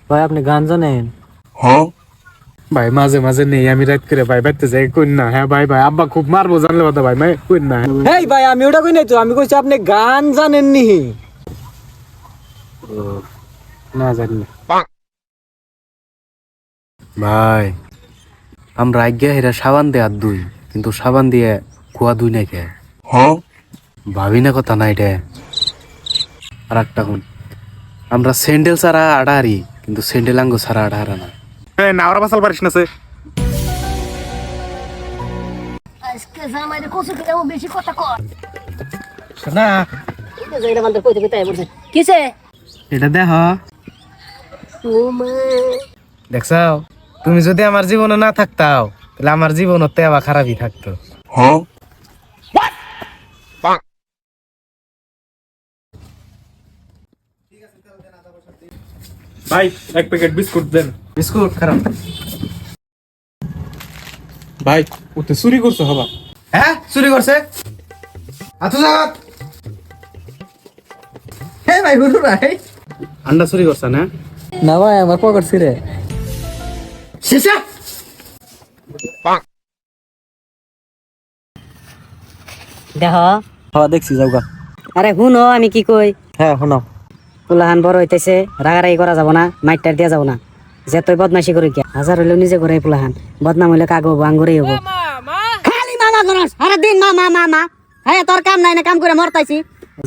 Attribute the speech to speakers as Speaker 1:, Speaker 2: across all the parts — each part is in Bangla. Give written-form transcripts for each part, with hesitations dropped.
Speaker 1: ভাই আপনি গান জানেন?
Speaker 2: ভাই মাঝে মাঝে নেই, আমি রাত করে ভাই বাইতে যাই কই না। হ্যাঁ ভাই ভাই আব্বা খুব মারবো জানলে কথা ভাই ভাই কই না।
Speaker 1: এই ভাই আমি ওটা কই নাই তো, আমি কইছি আপনি গান জানেন নি?
Speaker 2: না জানি না।
Speaker 3: ভাই আমরা আজ্ঞা হেরা সাবান দিয়ে হাত ধুই, কিন্তু সাবান দিয়ে কুয়া ধুই না কে? ভাবি না কথা নাই রে। আর একটা কোন, আমরা স্যান্ডেল ছাড়া আড়াহারি, কিন্তু স্যান্ডেল আঙ্গো ছাড়া আড়াহারা না।
Speaker 2: না ওরা বাসাল পারিস না সে।
Speaker 4: আজকে জামাইরে কসু করে ও বেশি কথা কর।
Speaker 2: না
Speaker 4: এটা যাইরা বান্দর কইতে কইতে বলছে কিসে
Speaker 2: এটা দেখ,
Speaker 4: ও মা
Speaker 2: দেখছাও তুমি যদি আমার জীবনে না থাকতাও তাহলে আমার জীবন তে আবার খারাপই থাকতো। ভাই এক প্যাকেট বিস্কুট দেন।
Speaker 3: বিস্কুট খারাপ?
Speaker 2: ভাই ওতে চুরি করছো হবা?
Speaker 3: হ্যাঁ চুরি করছে। আচ্ছা জাগাত হ্যাঁ ভাই হুরু ভাই আন্ডা চুরি করছ না?
Speaker 1: না ভাই আমার পকেট ছিঁড়ে।
Speaker 3: শেষা
Speaker 4: দেখ
Speaker 1: হ্যাঁ দেখছি যাওগা।
Speaker 4: আরে শুনো আমি কি কই,
Speaker 1: হ্যাঁ শোনাও।
Speaker 4: পুলাহান বড় হইতেছে, রাগারাগি করা যাব না, মাইটার দিয়া যাব না। যে তুই বদমাইশি করি কি হাজার হইলেও নিজে করে পুলাহান, বদনাম হইলে কাগো বাঙ্গুরেই হবো। খালি মামা করস সারা দিন মামা মামা, হ্যাঁ তোর কাম নাই না, কাম করে মরতাইছি।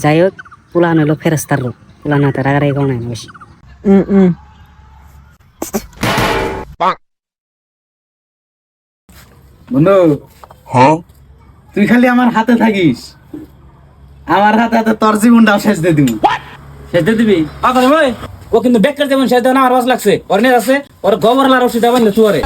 Speaker 4: যাই হোক পুলাহান হইলো ফেরেস্তার রূপ, পুলাহান হাতে রাগারাগি করা নাই না বেশি।
Speaker 3: বন্ধু তুই খালি আমার হাতে থাকিস, আমার হাতে হাতে তোর জীবনটাও শেষ দিয়ে দিবি।
Speaker 5: শেষ দিয়ে দিবি পাগল ভাই, ও কিন্তু বেকার যেমন শেষ দেওয়া না আমার বাস লাগছে, ওর নিয়ে আছে ওর গোবর লার ওষুধ দেবেন তুয়ারে।